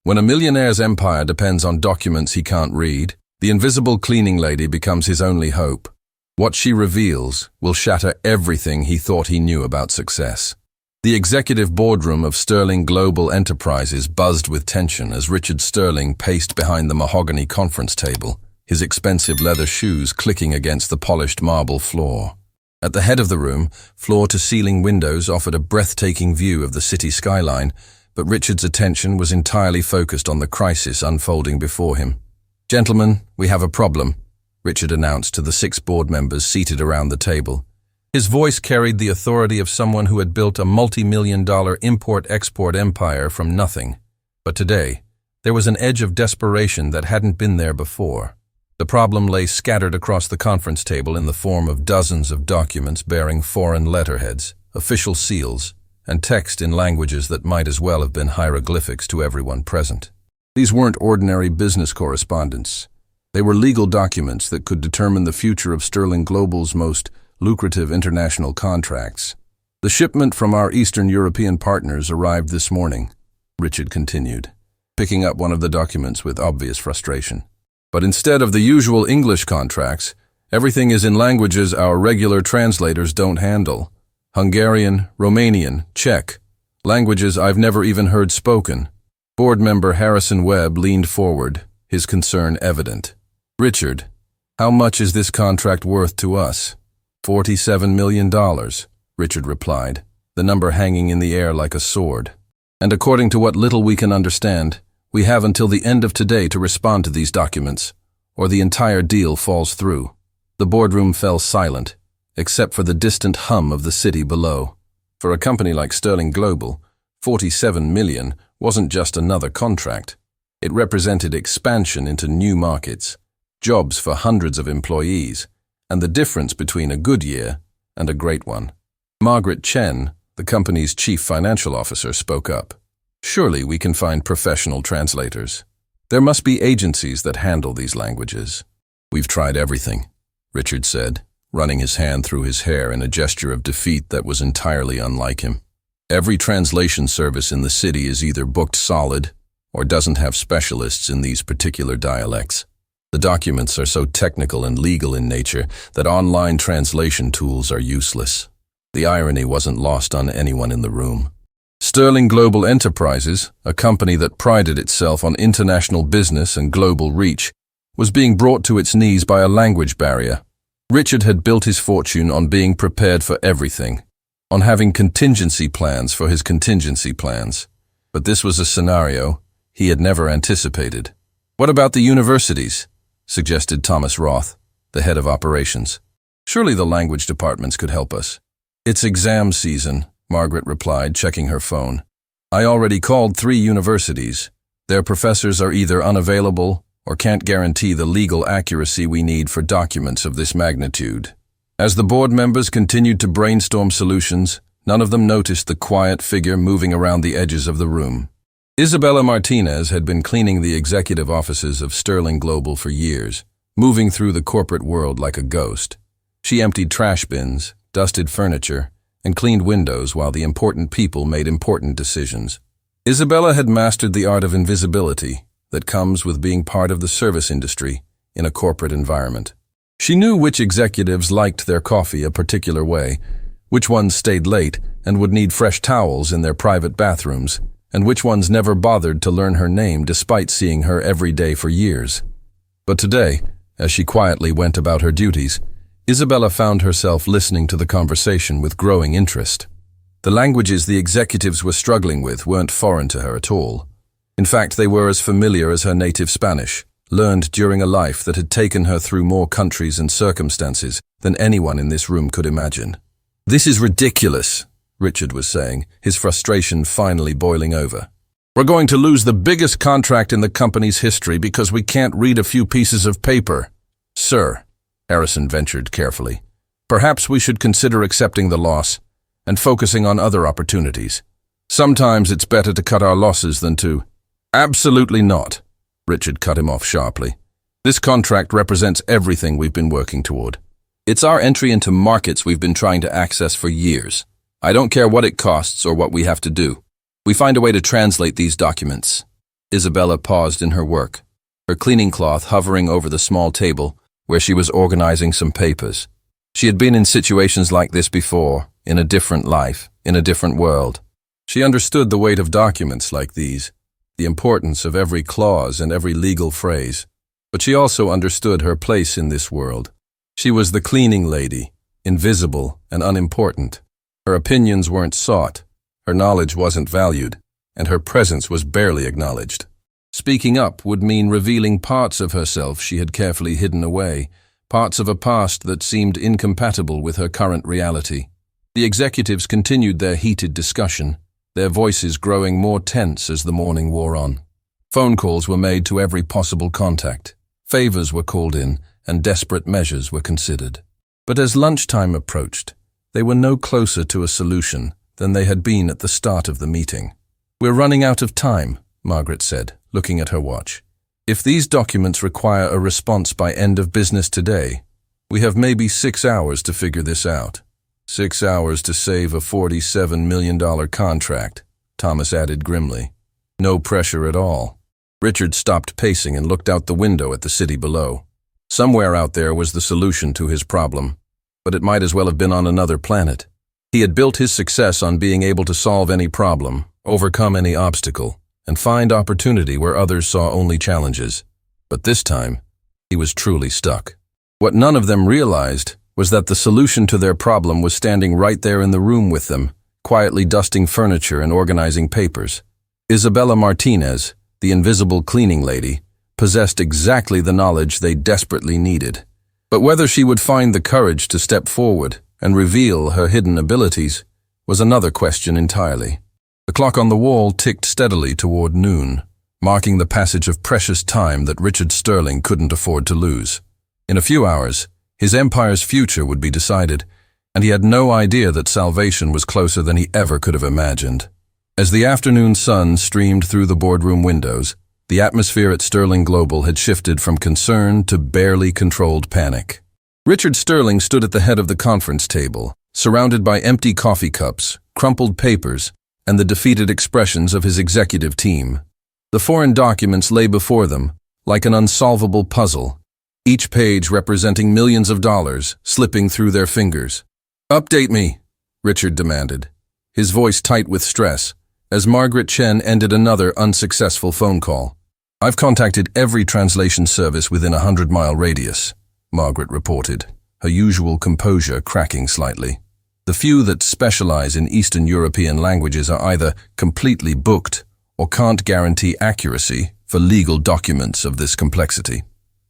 When a millionaire's empire depends on documents he can't read, the invisible cleaning lady becomes his only hope. What she reveals will shatter everything he thought he knew about success. The executive boardroom of Sterling Global Enterprises buzzed with tension as Richard Sterling paced behind the mahogany conference table, his expensive leather shoes clicking against the polished marble floor. At the head of the room, floor-to-ceiling windows offered a breathtaking view of the city skyline, but Richard's attention was entirely focused on the crisis unfolding before him. "Gentlemen, we have a problem," Richard announced to the 6 board members seated around the table. His voice carried the authority of someone who had built a multi-million-dollar import-export empire from nothing. But today, there was an edge of desperation that hadn't been there before. The problem lay scattered across the conference table in the form of dozens of documents bearing foreign letterheads, official seals, and text in languages that might as well have been hieroglyphics to everyone present. These weren't ordinary business correspondence. They were legal documents that could determine the future of Sterling Global's most lucrative international contracts. "The shipment from our Eastern European partners arrived this morning," Richard continued, picking up one of the documents with obvious frustration. "But instead of the usual English contracts, everything is in languages our regular translators don't handle. Hungarian, Romanian, Czech, languages I've never even heard spoken." Board member Harrison Webb leaned forward, his concern evident. "Richard, how much is this contract worth to us?" $47 million, Richard replied, the number hanging in the air like a sword. "And according to what little we can understand, we have until the end of today to respond to these documents, or the entire deal falls through." The boardroom fell silent, except for the distant hum of the city below. For a company like Sterling Global, $47 million wasn't just another contract. It represented expansion into new markets, jobs for hundreds of employees, and the difference between a good year and a great one. Margaret Chen, the company's chief financial officer, spoke up. "Surely we can find professional translators. There must be agencies that handle these languages." "We've tried everything," Richard said, running his hand through his hair in a gesture of defeat that was entirely unlike him. "Every translation service in the city is either booked solid or doesn't have specialists in these particular dialects. The documents are so technical and legal in nature that online translation tools are useless." The irony wasn't lost on anyone in the room. Sterling Global Enterprises, a company that prided itself on international business and global reach, was being brought to its knees by a language barrier. Richard had built his fortune on being prepared for everything, on having contingency plans for his contingency plans. But this was a scenario he had never anticipated. "What about the universities?" suggested Thomas Roth, the head of operations. "Surely the language departments could help us." "It's exam season," Margaret replied, checking her phone. "I already called 3 universities. Their professors are either unavailable or can't guarantee the legal accuracy we need for documents of this magnitude." As the board members continued to brainstorm solutions, none of them noticed the quiet figure moving around the edges of the room. Isabella Martinez had been cleaning the executive offices of Sterling Global for years, moving through the corporate world like a ghost. She emptied trash bins, dusted furniture, and cleaned windows while the important people made important decisions. Isabella had mastered the art of invisibility that comes with being part of the service industry in a corporate environment. She knew which executives liked their coffee a particular way, which ones stayed late and would need fresh towels in their private bathrooms, and which ones never bothered to learn her name despite seeing her every day for years. But today, as she quietly went about her duties, Isabella found herself listening to the conversation with growing interest. The languages the executives were struggling with weren't foreign to her at all. In fact, they were as familiar as her native Spanish, learned during a life that had taken her through more countries and circumstances than anyone in this room could imagine. "This is ridiculous," Richard was saying, his frustration finally boiling over. "We're going to lose the biggest contract in the company's history because we can't read a few pieces of paper." "Sir," Harrison ventured carefully, "perhaps we should consider accepting the loss and focusing on other opportunities. Sometimes it's better to cut our losses than to—" "Absolutely not," Richard cut him off sharply. "This contract represents everything we've been working toward. It's our entry into markets we've been trying to access for years. I don't care what it costs or what we have to do. We find a way to translate these documents." Isabella paused in her work, her cleaning cloth hovering over the small table where she was organizing some papers. She had been in situations like this before, in a different life, in a different world. She understood the weight of documents like these, the importance of every clause and every legal phrase. But she also understood her place in this world. She was the cleaning lady, invisible and unimportant. Her opinions weren't sought, her knowledge wasn't valued, and her presence was barely acknowledged. Speaking up would mean revealing parts of herself she had carefully hidden away, parts of a past that seemed incompatible with her current reality. The executives continued their heated discussion, their voices growing more tense as the morning wore on. Phone calls were made to every possible contact. Favors were called in, and desperate measures were considered. But as lunchtime approached, they were no closer to a solution than they had been at the start of the meeting. "We're running out of time," Margaret said, looking at her watch. "If these documents require a response by end of business today, we have maybe 6 hours to figure this out." 6 hours to save a $47 million contract, Thomas added grimly. No pressure at all. Richard stopped pacing and looked out the window at the city below. Somewhere out there was the solution to his problem, but it might as well have been on another planet. He had built his success on being able to solve any problem, overcome any obstacle, and find opportunity where others saw only challenges. But this time, he was truly stuck. What none of them realized was that the solution to their problem was standing right there in the room with them, quietly dusting furniture and organizing papers. Isabella Martinez, the invisible cleaning lady, possessed exactly the knowledge they desperately needed. But whether she would find the courage to step forward and reveal her hidden abilities was another question entirely. The clock on the wall ticked steadily toward noon, marking the passage of precious time that Richard Sterling couldn't afford to lose. In a few hours, his empire's future would be decided, and he had no idea that salvation was closer than he ever could have imagined. As the afternoon sun streamed through the boardroom windows, the atmosphere at Sterling Global had shifted from concern to barely controlled panic. Richard Sterling stood at the head of the conference table, surrounded by empty coffee cups, crumpled papers, and the defeated expressions of his executive team. The foreign documents lay before them, like an unsolvable puzzle, each page representing millions of dollars slipping through their fingers. "Update me," Richard demanded, his voice tight with stress, as Margaret Chen ended another unsuccessful phone call. "I've contacted every translation service within a 100-mile radius," Margaret reported, her usual composure cracking slightly. "The few that specialize in Eastern European languages are either completely booked or can't guarantee accuracy for legal documents of this complexity."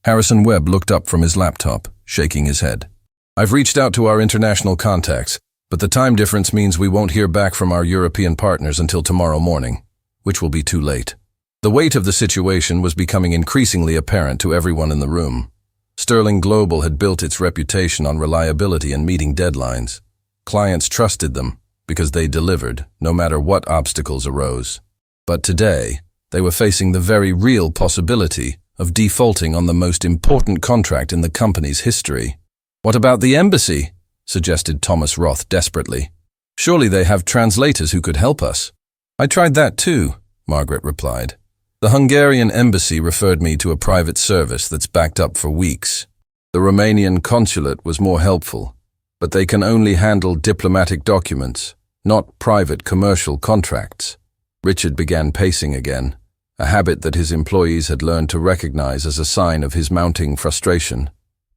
Harrison Webb looked up from his laptop, shaking his head. "I've reached out to our international contacts, but the time difference means we won't hear back from our European partners until tomorrow morning, which will be too late." The weight of the situation was becoming increasingly apparent to everyone in the room. Sterling Global had built its reputation on reliability and meeting deadlines. Clients trusted them because they delivered, no matter what obstacles arose. But today, they were facing the very real possibility of defaulting on the most important contract in the company's history. "What about the embassy?" suggested Thomas Roth desperately. "Surely they have translators who could help us." "I tried that too," Margaret replied. "The Hungarian embassy referred me to a private service that's backed up for weeks. The Romanian consulate was more helpful, but they can only handle diplomatic documents, not private commercial contracts." Richard began pacing again, a habit that his employees had learned to recognize as a sign of his mounting frustration.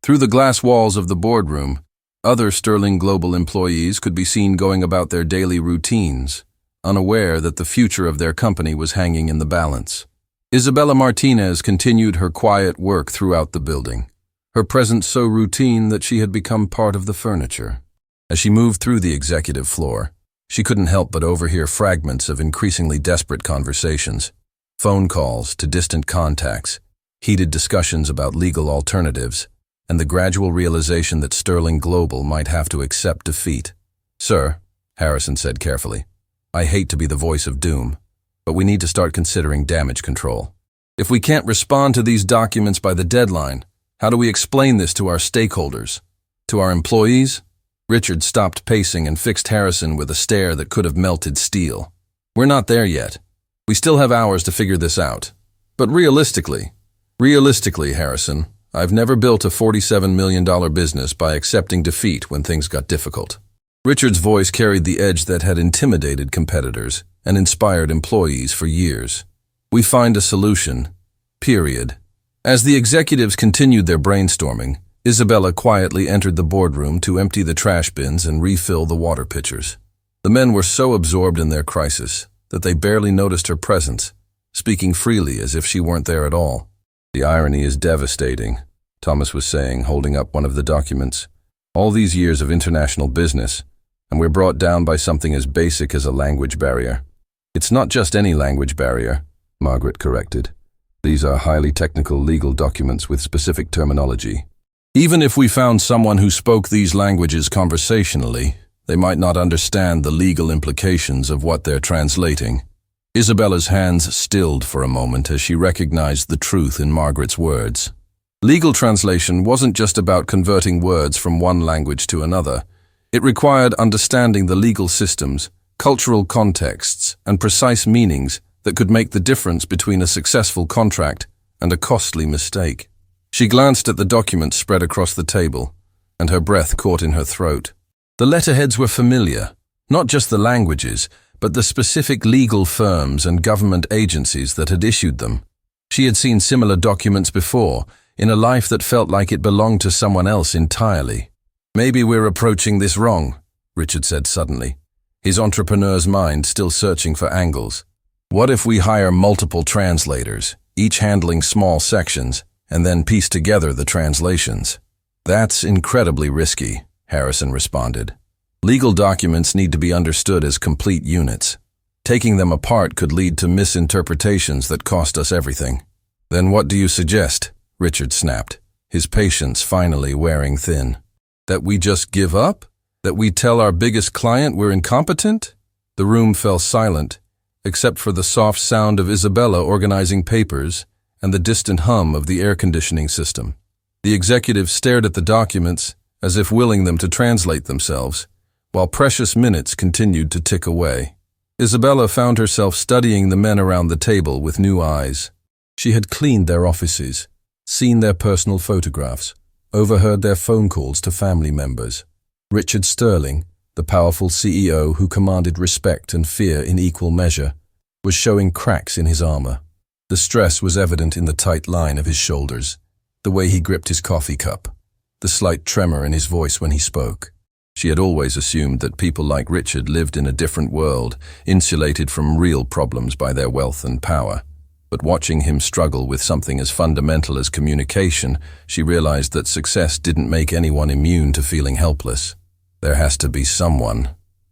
Through the glass walls of the boardroom, other Sterling Global employees could be seen going about their daily routines, unaware that the future of their company was hanging in the balance. Isabella Martinez continued her quiet work throughout the building, her presence so routine that she had become part of the furniture. As she moved through the executive floor, she couldn't help but overhear fragments of increasingly desperate conversations. Phone calls to distant contacts, heated discussions about legal alternatives, and the gradual realization that Sterling Global might have to accept defeat. "Sir," Harrison said carefully, "I hate to be the voice of doom, but we need to start considering damage control. If we can't respond to these documents by the deadline, how do we explain this to our stakeholders? To our employees?" Richard stopped pacing and fixed Harrison with a stare that could have melted steel. "We're not there yet. We still have hours to figure this out. But realistically, Harrison, I've never built a $47 million business by accepting defeat when things got difficult. Richard's voice carried the edge that had intimidated competitors and inspired employees for years. We find a solution. Period. As the executives continued their brainstorming, Isabella quietly entered the boardroom to empty the trash bins and refill the water pitchers. The men were so absorbed in their crisis that they barely noticed her presence, speaking freely as if she weren't there at all. The irony is devastating, Thomas was saying, holding up one of the documents. All these years of international business, and we're brought down by something as basic as a language barrier. It's not just any language barrier, Margaret corrected. These are highly technical legal documents with specific terminology. Even if we found someone who spoke these languages conversationally, they might not understand the legal implications of what they're translating. Isabella's hands stilled for a moment as she recognized the truth in Margaret's words. Legal translation wasn't just about converting words from one language to another. It required understanding the legal systems, cultural contexts, and precise meanings that could make the difference between a successful contract and a costly mistake. She glanced at the documents spread across the table, and her breath caught in her throat. The letterheads were familiar, not just the languages, but the specific legal firms and government agencies that had issued them. She had seen similar documents before, in a life that felt like it belonged to someone else entirely. Maybe we're approaching this wrong, Richard said suddenly, his entrepreneur's mind still searching for angles. What if we hire multiple translators, each handling small sections, and then piece together the translations? That's incredibly risky, Harrison responded. Legal documents need to be understood as complete units. Taking them apart could lead to misinterpretations that cost us everything. Then what do you suggest? Richard snapped, his patience finally wearing thin. That we just give up? That we tell our biggest client we're incompetent? The room fell silent, except for the soft sound of Isabella organizing papers and the distant hum of the air conditioning system. The executives stared at the documents as if willing them to translate themselves, while precious minutes continued to tick away. Isabella found herself studying the men around the table with new eyes. She had cleaned their offices, seen their personal photographs, overheard their phone calls to family members. Richard Sterling, the powerful CEO who commanded respect and fear in equal measure, was showing cracks in his armor. The stress was evident in the tight line of his shoulders, the way he gripped his coffee cup, the slight tremor in his voice when he spoke. She had always assumed that people like Richard lived in a different world, insulated from real problems by their wealth and power. But watching him struggle with something as fundamental as communication, she realized that success didn't make anyone immune to feeling helpless. There has to be someone,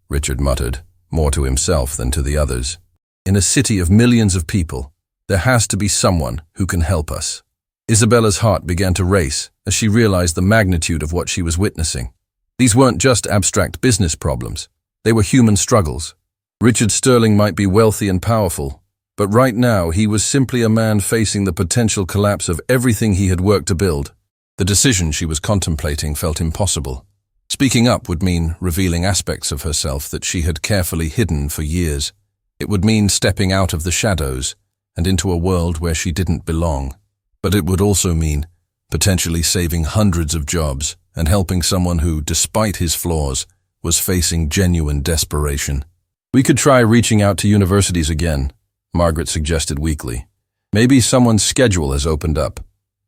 Richard muttered, more to himself than to the others. In a city of millions of people, there has to be someone who can help us. Isabella's heart began to race as she realized the magnitude of what she was witnessing. These weren't just abstract business problems. They were human struggles. Richard Sterling might be wealthy and powerful, but right now he was simply a man facing the potential collapse of everything he had worked to build. The decision she was contemplating felt impossible. Speaking up would mean revealing aspects of herself that she had carefully hidden for years. It would mean stepping out of the shadows and into a world where she didn't belong. But it would also mean potentially saving hundreds of jobs and helping someone who, despite his flaws, was facing genuine desperation. We could try reaching out to universities again, Margaret suggested weakly. Maybe someone's schedule has opened up.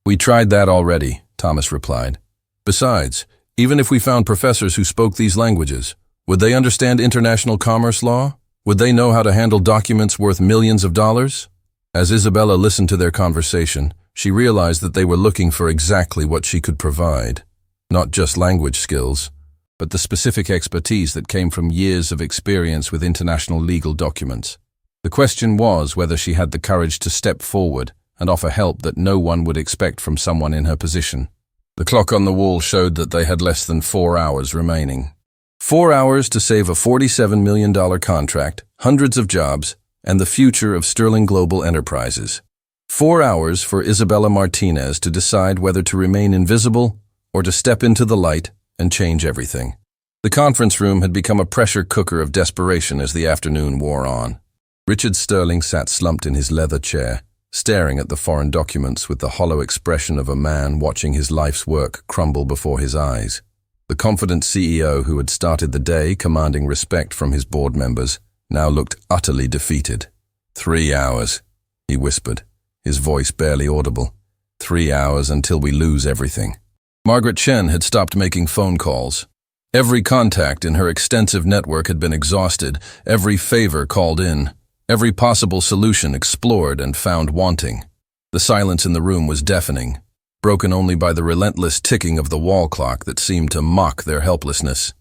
We tried that already, Thomas replied. Besides, even if we found professors who spoke these languages, would they understand international commerce law? Would they know how to handle documents worth millions of dollars? As Isabella listened to their conversation, she realized that they were looking for exactly what she could provide. Not just language skills, but the specific expertise that came from years of experience with international legal documents. The question was whether she had the courage to step forward and offer help that no one would expect from someone in her position. The clock on the wall showed that they had less than 4 hours remaining. 4 hours to save a $47 million contract, hundreds of jobs, and the future of Sterling Global Enterprises. 4 hours for Isabella Martinez to decide whether to remain invisible or to step into the light and change everything. The conference room had become a pressure cooker of desperation as the afternoon wore on. Richard Sterling sat slumped in his leather chair, staring at the foreign documents with the hollow expression of a man watching his life's work crumble before his eyes. The confident CEO who had started the day commanding respect from his board members now looked utterly defeated. 3 hours, he whispered, his voice barely audible. 3 hours until we lose everything. Margaret Chen had stopped making phone calls. Every contact in her extensive network had been exhausted, every favor called in, every possible solution explored and found wanting. The silence in the room was deafening, broken only by the relentless ticking of the wall clock that seemed to mock their helplessness.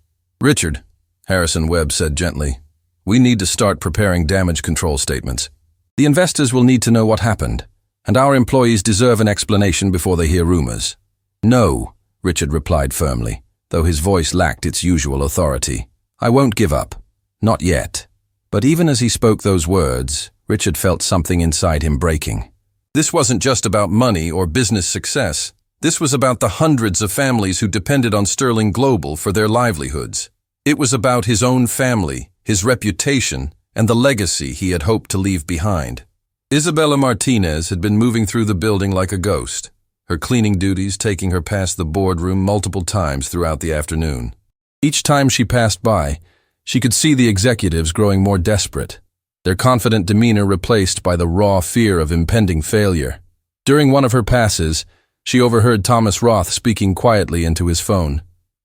"Richard," Harrison Webb said gently, "we need to start preparing damage control statements. The investors will need to know what happened, and our employees deserve an explanation before they hear rumors." "No," Richard replied firmly, though his voice lacked its usual authority. "I won't give up. Not yet." But even as he spoke those words, Richard felt something inside him breaking. This wasn't just about money or business success. This was about the hundreds of families who depended on Sterling Global for their livelihoods. It was about his own family, his reputation, and the legacy he had hoped to leave behind. Isabella Martinez had been moving through the building like a ghost, her cleaning duties taking her past the boardroom multiple times throughout the afternoon. Each time she passed by, she could see the executives growing more desperate, their confident demeanor replaced by the raw fear of impending failure. During one of her passes, she overheard Thomas Roth speaking quietly into his phone.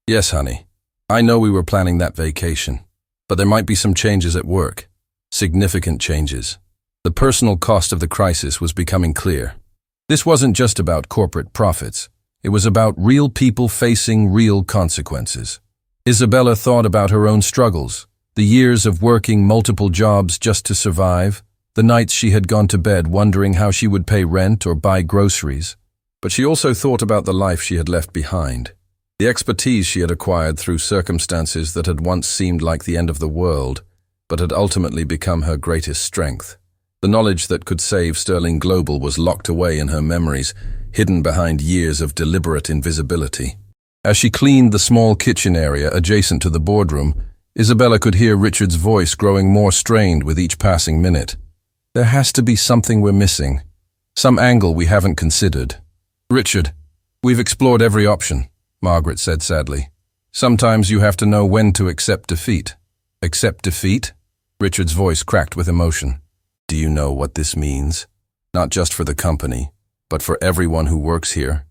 "Yes, honey. I know we were planning that vacation, but there might be some changes at work. Significant changes." The personal cost of the crisis was becoming clear. This wasn't just about corporate profits. It was about real people facing real consequences. Isabella thought about her own struggles, the years of working multiple jobs just to survive, the nights she had gone to bed wondering how she would pay rent or buy groceries. But she also thought about the life she had left behind, the expertise she had acquired through circumstances that had once seemed like the end of the world, but had ultimately become her greatest strength. The knowledge that could save Sterling Global was locked away in her memories, hidden behind years of deliberate invisibility. As she cleaned the small kitchen area adjacent to the boardroom, Isabella could hear Richard's voice growing more strained with each passing minute. "There has to be something we're missing, some angle we haven't considered." "Richard, we've explored every option," Margaret said sadly. "Sometimes you have to know when to accept defeat." "Accept defeat?" Richard's voice cracked with emotion. "Do you know what this means? Not just for the company, but for everyone who works here,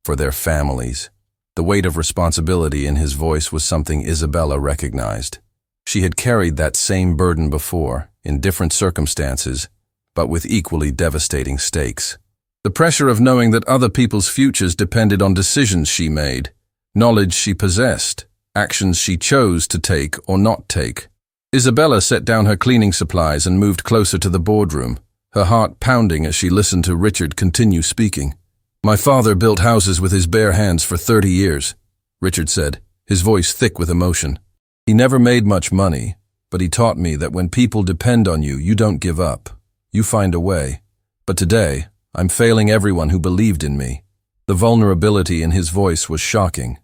for their families." The weight of responsibility in his voice was something Isabella recognized. She had carried that same burden before, in different circumstances, but with equally devastating stakes. The pressure of knowing that other people's futures depended on decisions she made, knowledge she possessed, actions she chose to take or not take. Isabella set down her cleaning supplies and moved closer to the boardroom, her heart pounding as she listened to Richard continue speaking. "My father built houses with his bare hands for 30 years, Richard said, his voice thick with emotion. "He never made much money, but he taught me that when people depend on you, you don't give up. You find a way. But today, I'm failing everyone who believed in me." The vulnerability in his voice was shocking.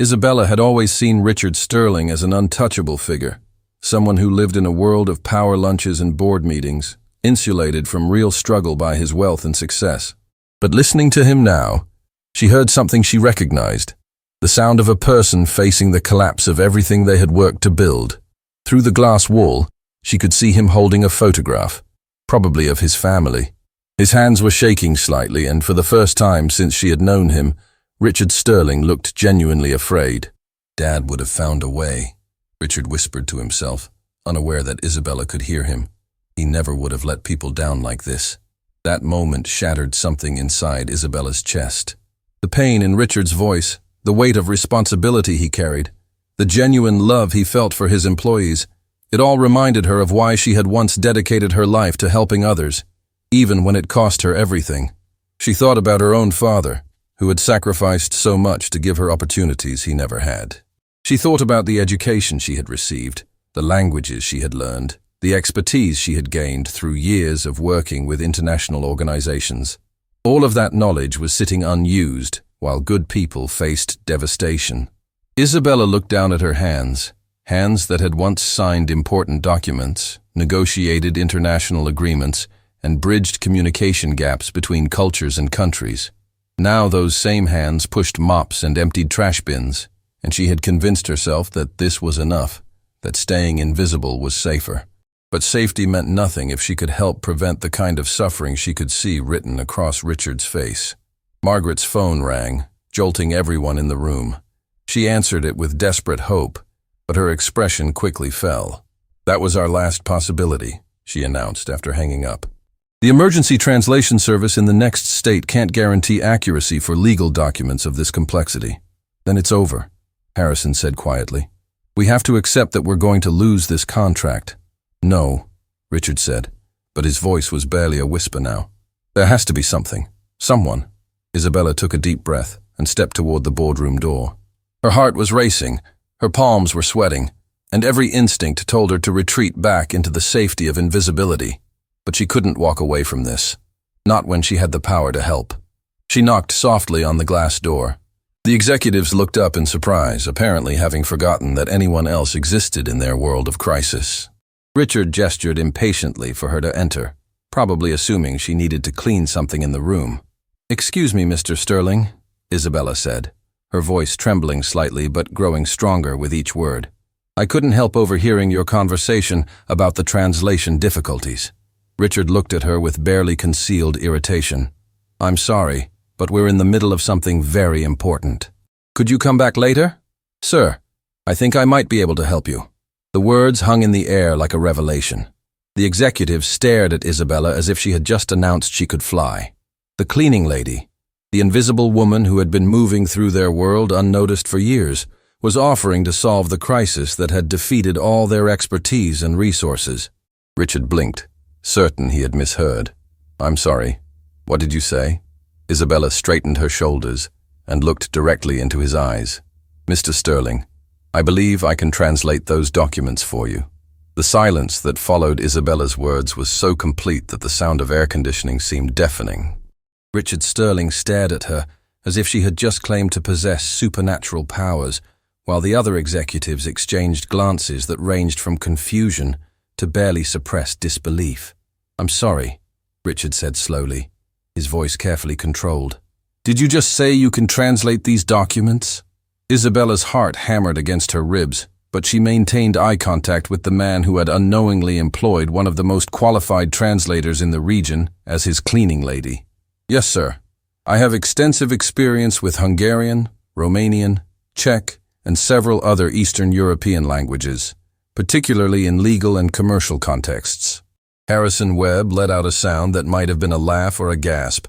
Isabella had always seen Richard Sterling as an untouchable figure, someone who lived in a world of power lunches and board meetings, insulated from real struggle by his wealth and success. But listening to him now, she heard something she recognized, the sound of a person facing the collapse of everything they had worked to build. Through the glass wall, she could see him holding a photograph, probably of his family. His hands were shaking slightly, and for the first time since she had known him, Richard Sterling looked genuinely afraid. "Dad would have found a way," Richard whispered to himself, unaware that Isabella could hear him. "He never would have let people down like this." That moment shattered something inside Isabella's chest. The pain in Richard's voice, the weight of responsibility he carried, the genuine love he felt for his employees, it all reminded her of why she had once dedicated her life to helping others, even when it cost her everything. She thought about her own father, who had sacrificed so much to give her opportunities he never had. She thought about the education she had received, the languages she had learned, the expertise she had gained through years of working with international organizations. All of that knowledge was sitting unused while good people faced devastation. Isabella looked down at her hands, hands that had once signed important documents, negotiated international agreements, and bridged communication gaps between cultures and countries. Now those same hands pushed mops and emptied trash bins, and she had convinced herself that this was enough, that staying invisible was safer. But safety meant nothing if she could help prevent the kind of suffering she could see written across Richard's face. Margaret's phone rang, jolting everyone in the room. She answered it with desperate hope, but her expression quickly fell. "That was our last possibility," she announced after hanging up. "The emergency translation service in the next state can't guarantee accuracy for legal documents of this complexity." "Then it's over," Harrison said quietly. "We have to accept that we're going to lose this contract." "No," Richard said, but his voice was barely a whisper now. "There has to be something. Someone." Isabella took a deep breath and stepped toward the boardroom door. Her heart was racing, her palms were sweating, and every instinct told her to retreat back into the safety of invisibility. But she couldn't walk away from this, not when she had the power to help. She knocked softly on the glass door. The executives looked up in surprise, apparently having forgotten that anyone else existed in their world of crisis. Richard gestured impatiently for her to enter, probably assuming she needed to clean something in the room. "Excuse me, Mr. Sterling," Isabella said, her voice trembling slightly but growing stronger with each word. "I couldn't help overhearing your conversation about the translation difficulties." Richard looked at her with barely concealed irritation. "I'm sorry, but we're in the middle of something very important. Could you come back later?" "Sir, I think I might be able to help you." The words hung in the air like a revelation. The executive stared at Isabella as if she had just announced she could fly. The cleaning lady, the invisible woman who had been moving through their world unnoticed for years, was offering to solve the crisis that had defeated all their expertise and resources. Richard blinked, certain he had misheard. "I'm sorry. What did you say?" Isabella straightened her shoulders and looked directly into his eyes. "Mr. Sterling, I believe I can translate those documents for you." The silence that followed Isabella's words was so complete that the sound of air conditioning seemed deafening. Richard Sterling stared at her as if she had just claimed to possess supernatural powers, while the other executives exchanged glances that ranged from confusion to barely suppressed disbelief. "I'm sorry," Richard said slowly, his voice carefully controlled. "Did you just say you can translate these documents?" Isabella's heart hammered against her ribs, but she maintained eye contact with the man who had unknowingly employed one of the most qualified translators in the region as his cleaning lady. "Yes, sir. I have extensive experience with Hungarian, Romanian, Czech, and several other Eastern European languages, particularly in legal and commercial contexts." Harrison Webb let out a sound that might have been a laugh or a gasp.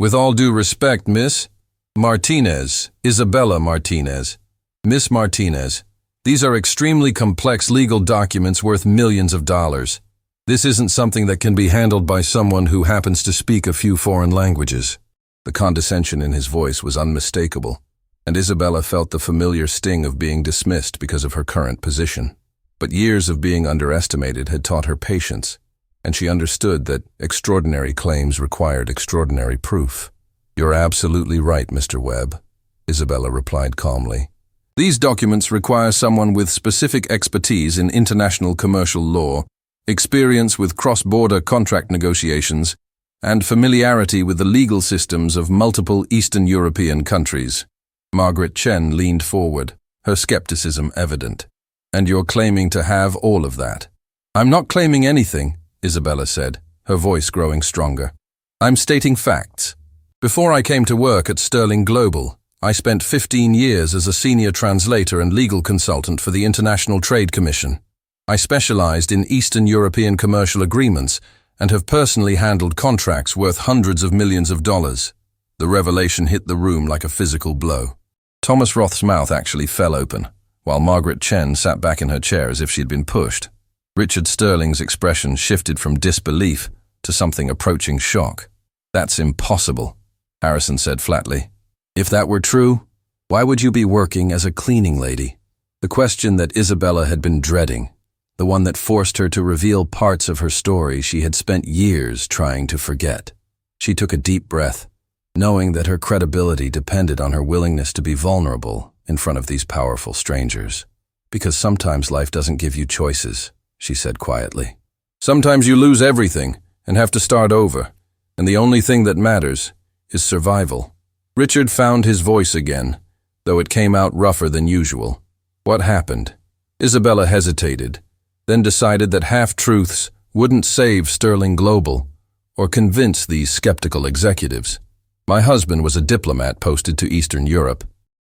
"With all due respect, Miss Martinez, Isabella Martinez. Miss Martinez, these are extremely complex legal documents worth millions of dollars. This isn't something that can be handled by someone who happens to speak a few foreign languages." The condescension in his voice was unmistakable, and Isabella felt the familiar sting of being dismissed because of her current position. But years of being underestimated had taught her patience, and she understood that extraordinary claims required extraordinary proof. "You're absolutely right, Mr. Webb," Isabella replied calmly. "These documents require someone with specific expertise in international commercial law, experience with cross-border contract negotiations, and familiarity with the legal systems of multiple Eastern European countries." Margaret Chen leaned forward, her skepticism evident. "And you're claiming to have all of that?" "I'm not claiming anything," Isabella said, her voice growing stronger. "I'm stating facts. Before I came to work at Sterling Global, I spent 15 years as a senior translator and legal consultant for the International Trade Commission. I specialized in Eastern European commercial agreements and have personally handled contracts worth hundreds of millions of dollars." The revelation hit the room like a physical blow. Thomas Roth's mouth actually fell open, while Margaret Chen sat back in her chair as if she'd been pushed. Richard Sterling's expression shifted from disbelief to something approaching shock. "That's impossible," Harrison said flatly. "If that were true, why would you be working as a cleaning lady?" The question that Isabella had been dreading, the one that forced her to reveal parts of her story she had spent years trying to forget. She took a deep breath, knowing that her credibility depended on her willingness to be vulnerable in front of these powerful strangers. "Because sometimes life doesn't give you choices," she said quietly. Sometimes you lose everything and have to start over, and the only thing that matters is survival. Richard found his voice again, though it came out rougher than usual. What happened? Isabella hesitated, then decided that half-truths wouldn't save Sterling Global or convince these skeptical executives. My husband was a diplomat posted to Eastern Europe.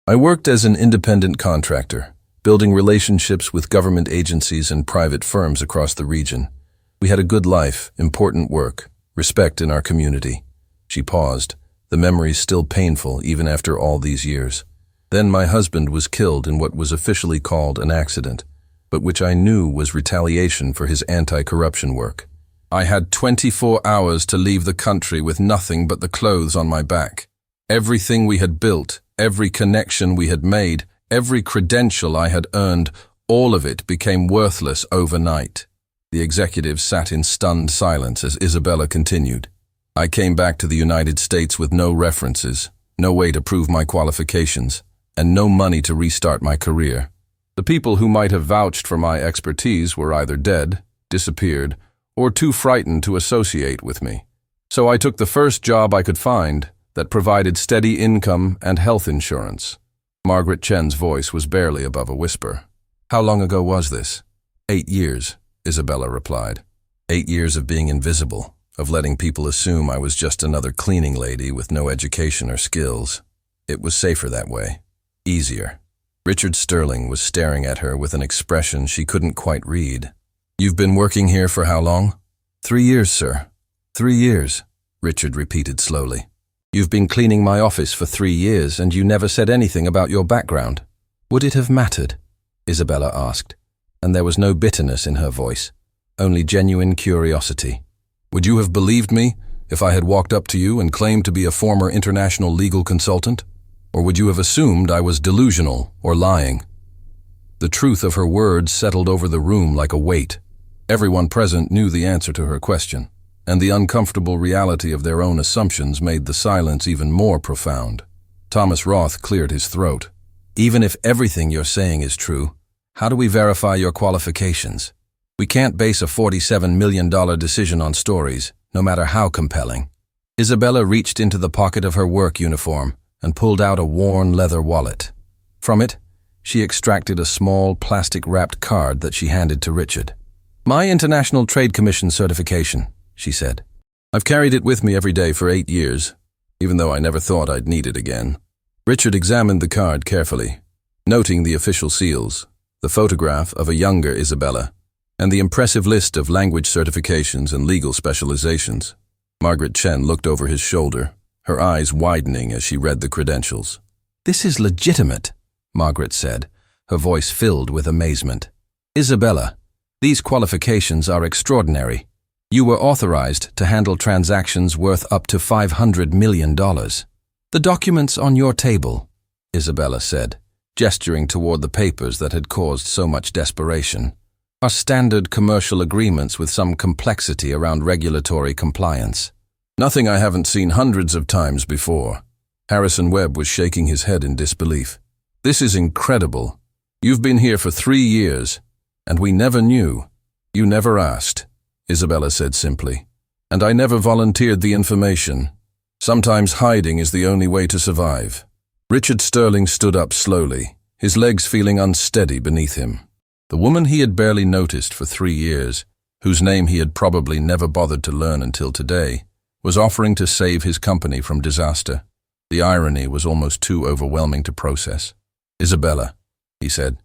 I worked as an independent contractor, building relationships with government agencies and private firms across the region. We had a good life, important work, respect in our community. She paused, the memories still painful even after all these years. Then my husband was killed in what was officially called an accident, but which I knew was retaliation for his anti-corruption work. I had 24 hours to leave the country with nothing but the clothes on my back. Everything we had built, every connection we had made, every credential I had earned, all of it became worthless overnight. The executives sat in stunned silence as Isabella continued. I came back to the United States with no references, no way to prove my qualifications, and no money to restart my career. The people who might have vouched for my expertise were either dead, disappeared, or too frightened to associate with me. So I took the first job I could find that provided steady income and health insurance. Margaret Chen's voice was barely above a whisper. How long ago was this? 8 years, Isabella replied. 8 years of being invisible, of letting people assume I was just another cleaning lady with no education or skills. It was safer that way. Easier. Richard Sterling was staring at her with an expression she couldn't quite read. You've been working here for how long? 3 years, sir. 3 years, Richard repeated slowly. You've been cleaning my office for 3 years and you never said anything about your background. Would it have mattered? Isabella asked, and there was no bitterness in her voice, only genuine curiosity. Would you have believed me if I had walked up to you and claimed to be a former international legal consultant? Or would you have assumed I was delusional or lying? The truth of her words settled over the room like a weight. Everyone present knew the answer to her question, and the uncomfortable reality of their own assumptions made the silence even more profound. Thomas Roth cleared his throat. Even if everything you're saying is true, how do we verify your qualifications? We can't base a $47 million decision on stories, no matter how compelling. Isabella reached into the pocket of her work uniform and pulled out a worn leather wallet. From it, she extracted a small plastic-wrapped card that she handed to Richard. My International Trade Commission certification, she said. I've carried it with me every day for 8 years, even though I never thought I'd need it again. Richard examined the card carefully, noting the official seals, the photograph of a younger Isabella, and the impressive list of language certifications and legal specializations. Margaret Chen looked over his shoulder, her eyes widening as she read the credentials. This is legitimate, Margaret said, her voice filled with amazement. Isabella, these qualifications are extraordinary. You were authorized to handle transactions worth up to $500 million. The documents on your table, Isabella said, gesturing toward the papers that had caused so much desperation, are standard commercial agreements with some complexity around regulatory compliance. Nothing I haven't seen hundreds of times before. Harrison Webb was shaking his head in disbelief. This is incredible. You've been here for 3 years, and we never knew. You never asked, Isabella said simply. And I never volunteered the information. Sometimes hiding is the only way to survive. Richard Sterling stood up slowly, his legs feeling unsteady beneath him. The woman he had barely noticed for 3 years, whose name he had probably never bothered to learn until today, was offering to save his company from disaster. The irony was almost too overwhelming to process. Isabella, he said,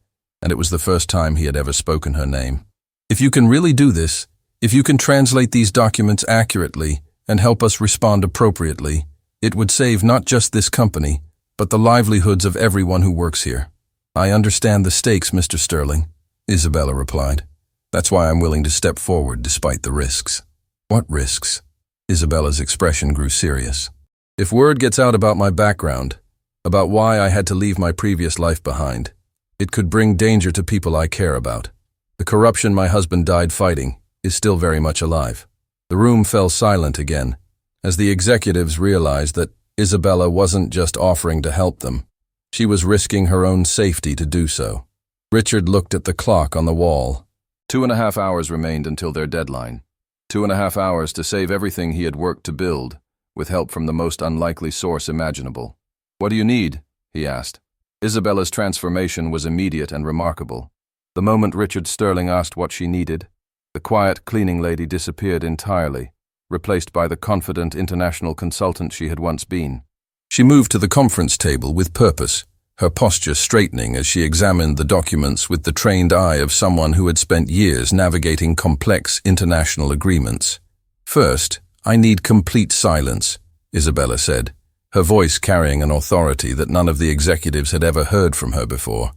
and it was the first time he had ever spoken her name. If you can really do this, if you can translate these documents accurately and help us respond appropriately, it would save not just this company, but the livelihoods of everyone who works here. I understand the stakes, Mr. Sterling, Isabella replied. That's why I'm willing to step forward despite the risks. What risks? Isabella's expression grew serious. If word gets out about my background, about why I had to leave my previous life behind, it could bring danger to people I care about. The corruption my husband died fighting is still very much alive. The room fell silent again, as the executives realized that Isabella wasn't just offering to help them. She was risking her own safety to do so. Richard looked at the clock on the wall. 2.5 hours remained until their deadline. 2.5 hours to save everything he had worked to build, with help from the most unlikely source imaginable. "What do you need?" he asked. Isabella's transformation was immediate and remarkable. The moment Richard Sterling asked what she needed, the quiet cleaning lady disappeared entirely, replaced by the confident international consultant she had once been. She moved to the conference table with purpose, her posture straightening as she examined the documents with the trained eye of someone who had spent years navigating complex international agreements. "First, I need complete silence," Isabella said, her voice carrying an authority that none of the executives had ever heard from her before.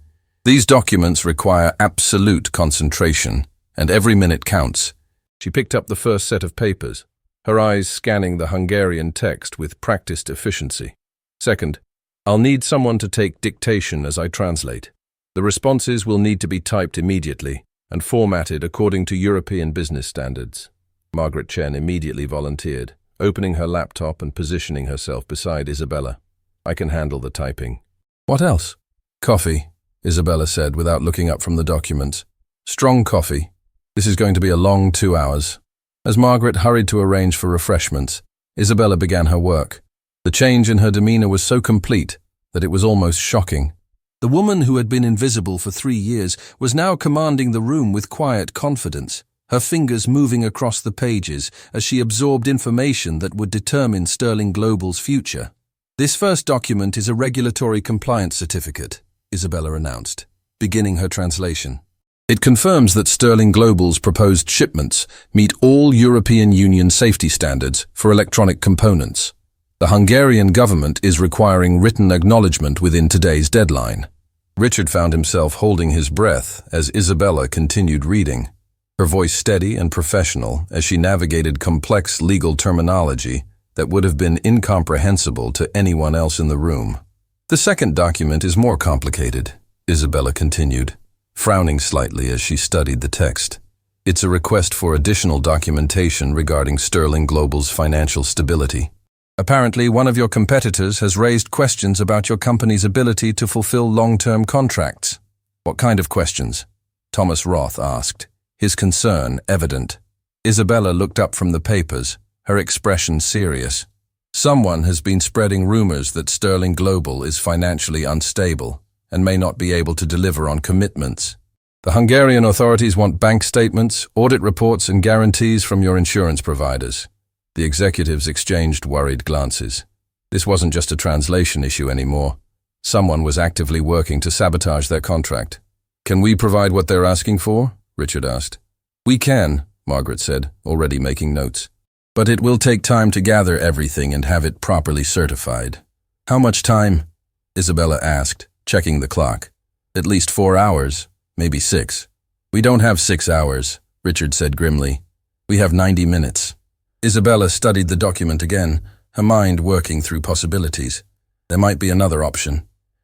"These documents require absolute concentration, and every minute counts." She picked up the first set of papers, her eyes scanning the Hungarian text with practiced efficiency. "Second, I'll need someone to take dictation as I translate. The responses will need to be typed immediately and formatted according to European business standards." Margaret Chen immediately volunteered, opening her laptop and positioning herself beside Isabella. "I can handle the typing." "What else?" "Coffee," Isabella said without looking up from the documents. "Strong coffee. This is going to be a long 2 hours." As Margaret hurried to arrange for refreshments, Isabella began her work. The change in her demeanor was so complete that it was almost shocking. The woman who had been invisible for 3 years was now commanding the room with quiet confidence, her fingers moving across the pages as she absorbed information that would determine Sterling Global's future. "This first document is a regulatory compliance certificate," Isabella announced, beginning her translation. "It confirms that Sterling Global's proposed shipments meet all European Union safety standards for electronic components. The Hungarian government is requiring written acknowledgement within today's deadline." Richard found himself holding his breath as Isabella continued reading, her voice steady and professional as she navigated complex legal terminology that would have been incomprehensible to anyone else in the room. "The second document is more complicated," Isabella continued, frowning slightly as she studied the text. "It's a request for additional documentation regarding Sterling Global's financial stability. Apparently, one of your competitors has raised questions about your company's ability to fulfill long-term contracts." "What kind of questions?" Thomas Roth asked, his concern evident. Isabella looked up from the papers, her expression serious. "Someone has been spreading rumors that Sterling Global is financially unstable and may not be able to deliver on commitments. The Hungarian authorities want bank statements, audit reports, and guarantees from your insurance providers." The executives exchanged worried glances. This wasn't just a translation issue anymore. Someone was actively working to sabotage their contract. "Can we provide what they're asking for?" Richard asked. "We can," Margaret said, already making notes. "But it will take time to gather everything and have it properly certified." "How much time?" Isabella asked, checking the clock. "At least 4 hours, maybe 6. "We don't have 6 hours," Richard said grimly. "We have 90 minutes. Isabella studied the document again, her mind working through possibilities. There might be another option.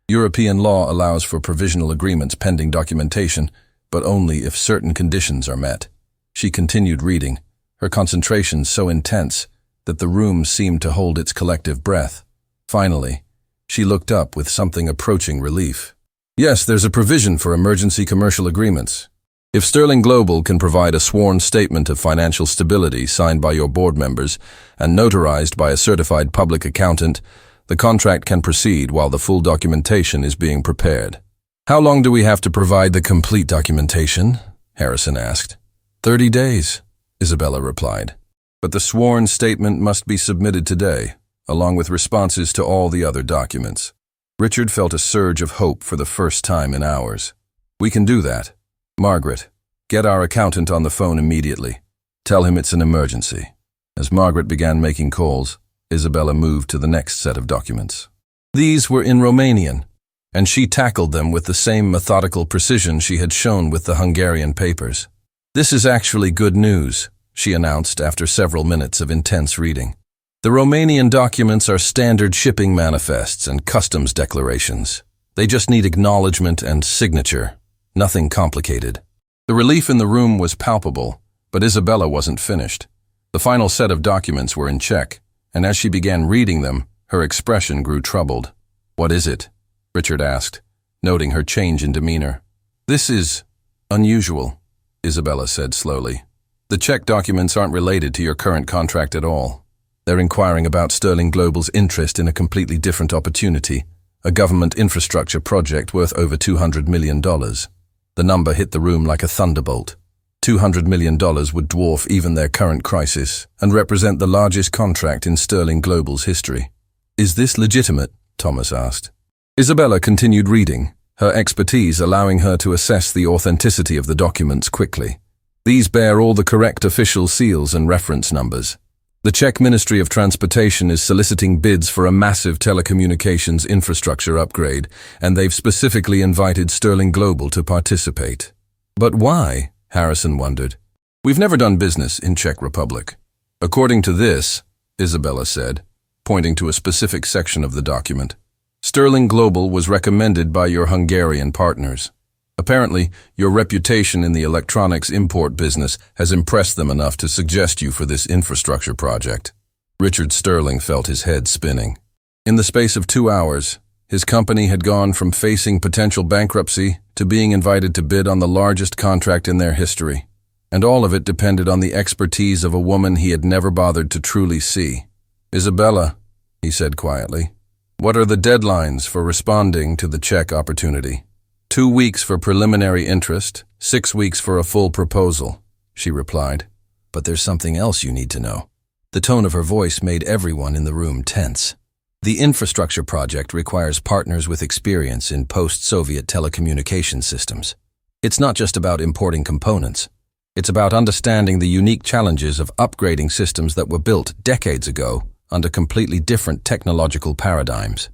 European law allows for provisional agreements pending documentation, but only if certain conditions are met. She continued reading, her concentration so intense that the room seemed to hold its collective breath. Finally, she looked up with something approaching relief. "Yes, there's a provision for emergency commercial agreements. If Sterling Global can provide a sworn statement of financial stability signed by your board members and notarized by a certified public accountant, the contract can proceed while the full documentation is being prepared." "How long do we have to provide the complete documentation?" Harrison asked. 30 days, Isabella replied. "But the sworn statement must be submitted today, along with responses to all the other documents." Richard felt a surge of hope for the first time in hours. "We can do that. Margaret, get our accountant on the phone immediately. Tell him it's an emergency." As Margaret began making calls, Isabella moved to the next set of documents. These were in Romanian, and she tackled them with the same methodical precision she had shown with the Hungarian papers. "This is actually good news," she announced after several minutes of intense reading. "The Romanian documents are standard shipping manifests and customs declarations. They just need acknowledgement and signature. Nothing complicated." The relief in the room was palpable, but Isabella wasn't finished. The final set of documents were in check, and as she began reading them, her expression grew troubled. "What is it?" Richard asked, noting her change in demeanor. "This is unusual," Isabella said slowly. The check documents aren't related to your current contract at all. They're inquiring about Sterling Global's interest in a completely different opportunity, a government infrastructure project worth over $200 million. The number hit the room like a thunderbolt. $200 million would dwarf even their current crisis and represent the largest contract in Sterling Global's history. Is this legitimate? Thomas asked. Isabella continued reading, her expertise allowing her to assess the authenticity of the documents quickly. These bear all the correct official seals and reference numbers. The Czech Ministry of Transportation is soliciting bids for a massive telecommunications infrastructure upgrade, and they've specifically invited Sterling Global to participate. But why? Harrison wondered. We've never done business in Czech Republic. According to this, Isabella said, pointing to a specific section of the document, Sterling Global was recommended by your Hungarian partners. Apparently, your reputation in the electronics import business has impressed them enough to suggest you for this infrastructure project. Richard Sterling felt his head spinning. In the space of 2 hours, his company had gone from facing potential bankruptcy to being invited to bid on the largest contract in their history. And all of it depended on the expertise of a woman he had never bothered to truly see. Isabella, he said quietly, what are the deadlines for responding to the Czech opportunity? 2 weeks for preliminary interest, 6 weeks for a full proposal, she replied. But there's something else you need to know. The tone of her voice made everyone in the room tense. The infrastructure project requires partners with experience in post-Soviet telecommunication systems. It's not just about importing components. It's about understanding the unique challenges of upgrading systems that were built decades ago under completely different technological paradigms.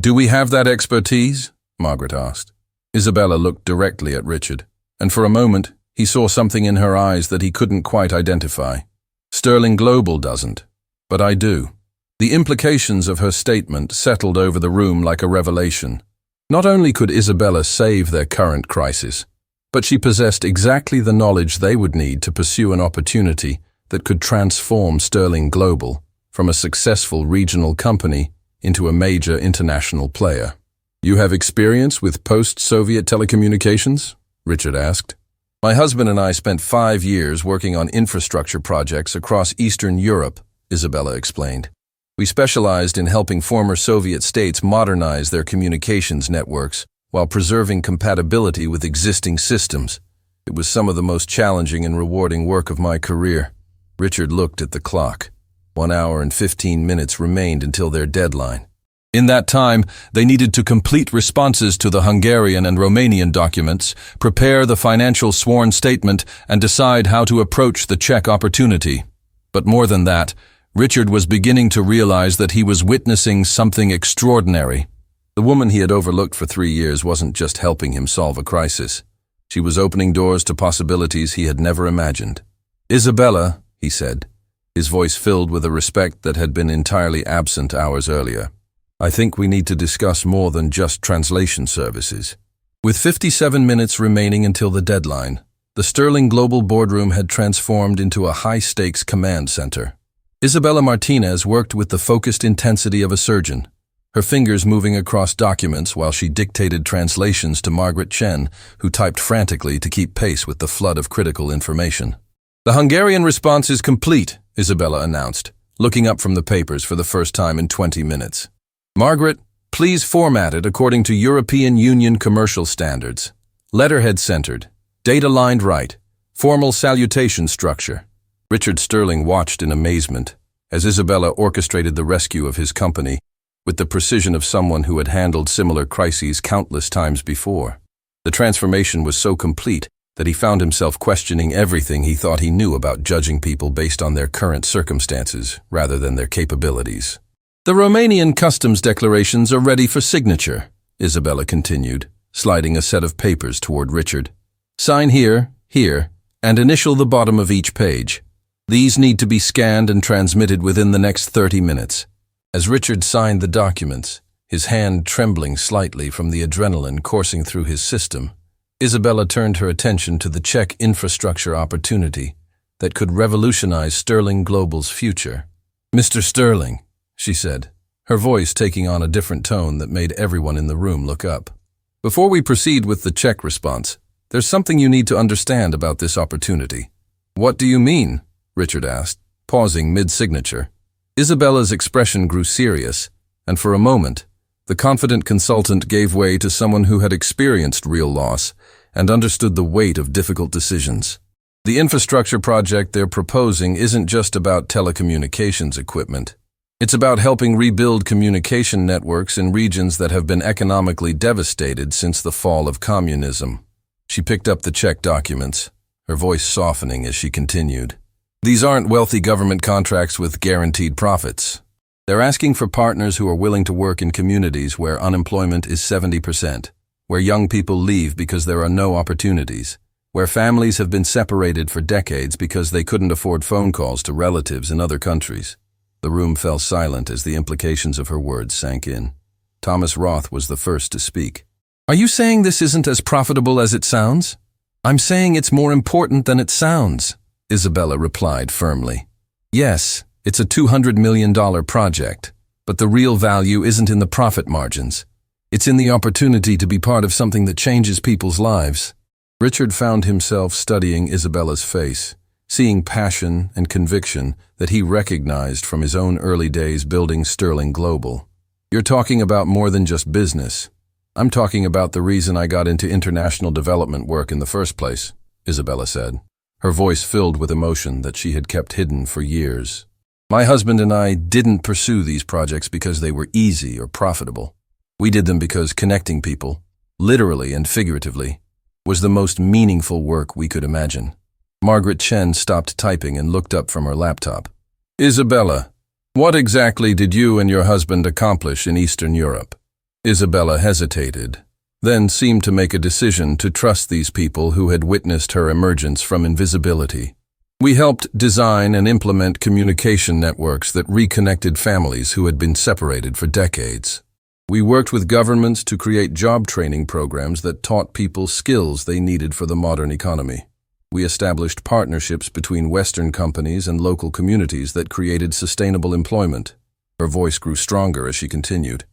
Do we have that expertise? Margaret asked. Isabella looked directly at Richard, and for a moment he saw something in her eyes that he couldn't quite identify. Sterling Global doesn't, but I do. The implications of her statement settled over the room like a revelation. Not only could Isabella save their current crisis, but she possessed exactly the knowledge they would need to pursue an opportunity that could transform Sterling Global from a successful regional company into a major international player. You have experience with post-Soviet telecommunications? Richard asked. My husband and I spent 5 years working on infrastructure projects across Eastern Europe, Isabella explained. We specialized in helping former Soviet states modernize their communications networks while preserving compatibility with existing systems. It was some of the most challenging and rewarding work of my career. Richard looked at the clock. 1 hour and 15 minutes remained until their deadline. In that time, they needed to complete responses to the Hungarian and Romanian documents, prepare the financial sworn statement, and decide how to approach the Czech opportunity. But more than that, Richard was beginning to realize that he was witnessing something extraordinary. The woman he had overlooked for 3 years wasn't just helping him solve a crisis. She was opening doors to possibilities he had never imagined. Isabella, he said, his voice filled with a respect that had been entirely absent hours earlier. I think we need to discuss more than just translation services. With 57 minutes remaining until the deadline, the Sterling Global boardroom had transformed into a high-stakes command center. Isabella Martinez worked with the focused intensity of a surgeon, her fingers moving across documents while she dictated translations to Margaret Chen, who typed frantically to keep pace with the flood of critical information. The Hungarian response is complete, Isabella announced, looking up from the papers for the first time in 20 minutes. Margaret, please format it according to European Union commercial standards. Letterhead centered, date aligned right, formal salutation structure. Richard Sterling watched in amazement as Isabella orchestrated the rescue of his company with the precision of someone who had handled similar crises countless times before. The transformation was so complete that he found himself questioning everything he thought he knew about judging people based on their current circumstances rather than their capabilities. The Romanian customs declarations are ready for signature, Isabella continued, sliding a set of papers toward Richard. Sign here, here, and initial the bottom of each page. These need to be scanned and transmitted within the next 30 minutes. As Richard signed the documents, his hand trembling slightly from the adrenaline coursing through his system, Isabella turned her attention to the Czech infrastructure opportunity that could revolutionize Sterling Global's future. Mr. Sterling, she said, her voice taking on a different tone that made everyone in the room look up. Before we proceed with the Czech response, There's something you need to understand about this opportunity. What do you mean? Richard asked, pausing mid-signature. Isabella's expression grew serious, and for a moment, the confident consultant gave way to someone who had experienced real loss and understood the weight of difficult decisions. The infrastructure project they're proposing isn't just about telecommunications equipment. It's about helping rebuild communication networks in regions that have been economically devastated since the fall of communism. She picked up the check documents, her voice softening as she continued. These aren't wealthy government contracts with guaranteed profits. They're asking for partners who are willing to work in communities where unemployment is 70%, where young people leave because there are no opportunities, where families have been separated for decades because they couldn't afford phone calls to relatives in other countries. The room fell silent as the implications of her words sank in. Thomas Roth was the first to speak. Are you saying this isn't as profitable as it sounds? I'm saying it's more important than it sounds, Isabella replied firmly. Yes, it's a $200 million project, but the real value isn't in the profit margins. It's in the opportunity to be part of something that changes people's lives. Richard found himself studying Isabella's face, seeing passion and conviction that he recognized from his own early days building Sterling Global. You're talking about more than just business. I'm talking about the reason I got into international development work in the first place, Isabella said, her voice filled with emotion that she had kept hidden for years. My husband and I didn't pursue these projects because they were easy or profitable. We did them because connecting people, literally and figuratively, was the most meaningful work we could imagine. Margaret Chen stopped typing and looked up from her laptop. Isabella, what exactly did you and your husband accomplish in Eastern Europe? Isabella hesitated, then seemed to make a decision to trust these people who had witnessed her emergence from invisibility. We helped design and implement communication networks that reconnected families who had been separated for decades. We worked with governments to create job training programs that taught people skills they needed for the modern economy. We established partnerships between Western companies and local communities that created sustainable employment. Her voice grew stronger as she continued.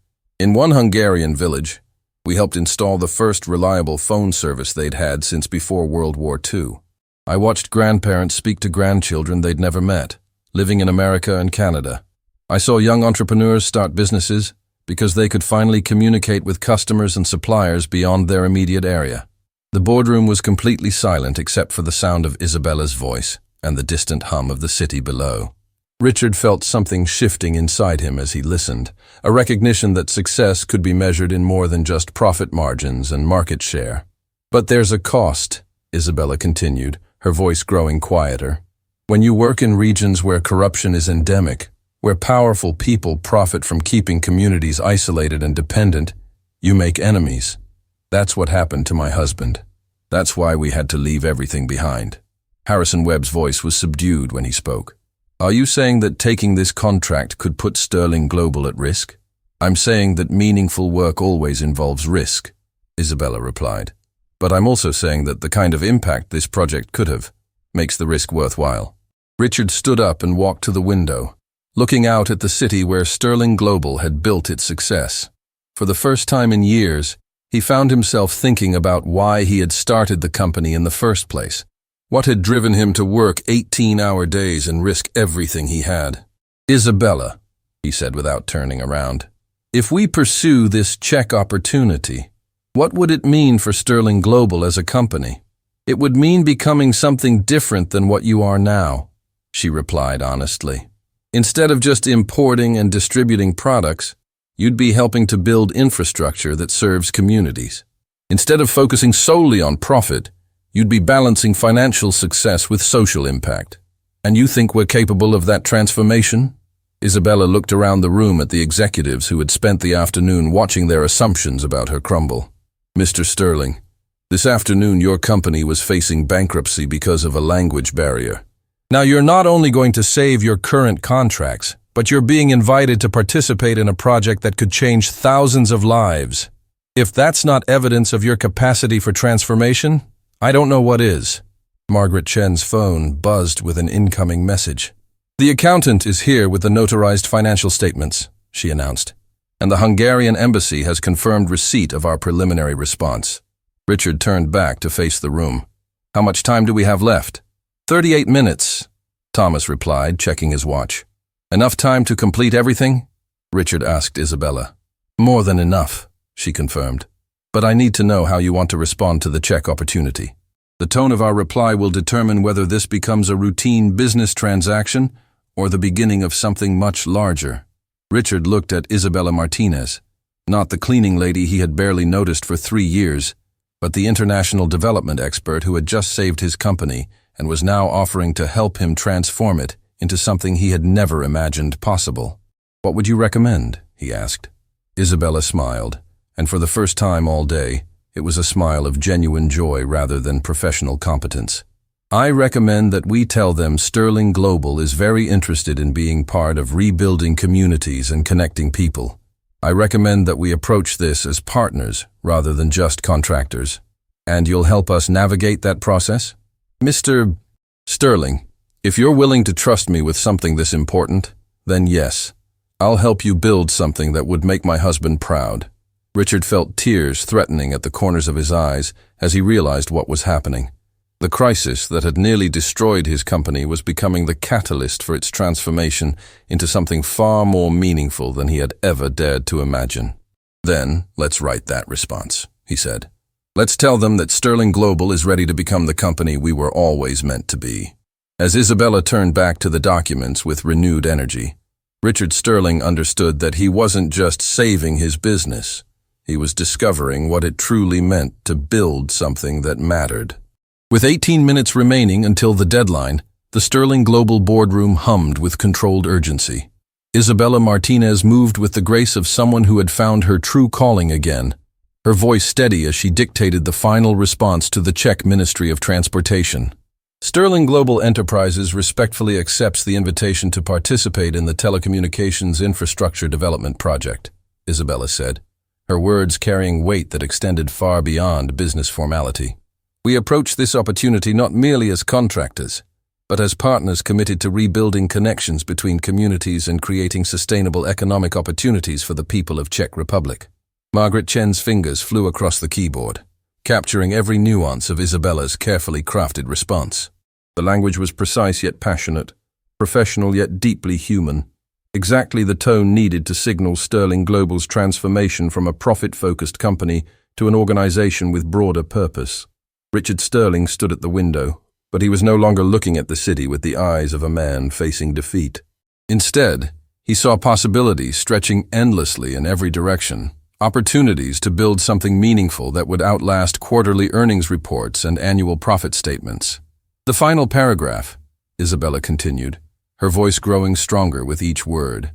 In one Hungarian village, we helped install the first reliable phone service they'd had since before World War II. I watched grandparents speak to grandchildren they'd never met, living in America and Canada. I saw young entrepreneurs start businesses because they could finally communicate with customers and suppliers beyond their immediate area. The boardroom was completely silent except for the sound of Isabella's voice and the distant hum of the city below. Richard felt something shifting inside him as he listened, a recognition that success could be measured in more than just profit margins and market share. But there's a cost, Isabella continued, her voice growing quieter. When you work in regions where corruption is endemic, where powerful people profit from keeping communities isolated and dependent, you make enemies. That's what happened to my husband. That's why we had to leave everything behind. Harrison Webb's voice was subdued when he spoke. Are you saying that taking this contract could put Sterling Global at risk? I'm saying that meaningful work always involves risk, Isabella replied. But I'm also saying that the kind of impact this project could have makes the risk worthwhile. Richard stood up and walked to the window, looking out at the city where Sterling Global had built its success. For the first time in years, he found himself thinking about why he had started the company in the first place. What had driven him to work 18-hour days and risk everything he had? Isabella, he said without turning around, if we pursue this Czech opportunity, what would it mean for Sterling Global as a company? It would mean becoming something different than what you are now, she replied honestly. Instead of just importing and distributing products, you'd be helping to build infrastructure that serves communities. Instead of focusing solely on profit, you'd be balancing financial success with social impact. And you think we're capable of that transformation? Isabella looked around the room at the executives who had spent the afternoon watching their assumptions about her crumble. Mr. Sterling, this afternoon your company was facing bankruptcy because of a language barrier. Now you're not only going to save your current contracts, but you're being invited to participate in a project that could change thousands of lives. If that's not evidence of your capacity for transformation, I don't know what is. Margaret Chen's phone buzzed with an incoming message. The accountant is here with the notarized financial statements, she announced, and the Hungarian embassy has confirmed receipt of our preliminary response. Richard turned back to face the room. How much time do we have left? 38 minutes, Thomas replied, checking his watch. Enough time to complete everything? Richard asked Isabella. More than enough, she confirmed. But I need to know how you want to respond to the check opportunity. The tone of our reply will determine whether this becomes a routine business transaction or the beginning of something much larger. Richard looked at Isabella Martinez, not the cleaning lady he had barely noticed for 3 years, but the international development expert who had just saved his company and was now offering to help him transform it into something he had never imagined possible. What would you recommend? He asked. Isabella smiled, and for the first time all day, it was a smile of genuine joy rather than professional competence. I recommend that we tell them Sterling Global is very interested in being part of rebuilding communities and connecting people. I recommend that we approach this as partners rather than just contractors. And you'll help us navigate that process? Mr. Sterling, if you're willing to trust me with something this important, then yes, I'll help you build something that would make my husband proud. Richard felt tears threatening at the corners of his eyes as he realized what was happening. The crisis that had nearly destroyed his company was becoming the catalyst for its transformation into something far more meaningful than he had ever dared to imagine. Then, let's write that response, he said. Let's tell them that Sterling Global is ready to become the company we were always meant to be. As Isabella turned back to the documents with renewed energy, Richard Sterling understood that he wasn't just saving his business. He was discovering what it truly meant to build something that mattered. With 18 minutes remaining until the deadline, the Sterling Global boardroom hummed with controlled urgency. Isabella Martinez moved with the grace of someone who had found her true calling again, her voice steady as she dictated the final response to the Czech Ministry of Transportation. Sterling Global Enterprises respectfully accepts the invitation to participate in the telecommunications infrastructure development project, Isabella said, her words carrying weight that extended far beyond business formality. We approach this opportunity not merely as contractors, but as partners committed to rebuilding connections between communities and creating sustainable economic opportunities for the people of Czech Republic. Margaret Chen's fingers flew across the keyboard, capturing every nuance of Isabella's carefully crafted response. The language was precise yet passionate, professional yet deeply human, exactly the tone needed to signal Sterling Global's transformation from a profit-focused company to an organization with broader purpose. Richard Sterling stood at the window, but he was no longer looking at the city with the eyes of a man facing defeat. Instead, he saw possibilities stretching endlessly in every direction, opportunities to build something meaningful that would outlast quarterly earnings reports and annual profit statements. The final paragraph, Isabella continued, her voice growing stronger with each word.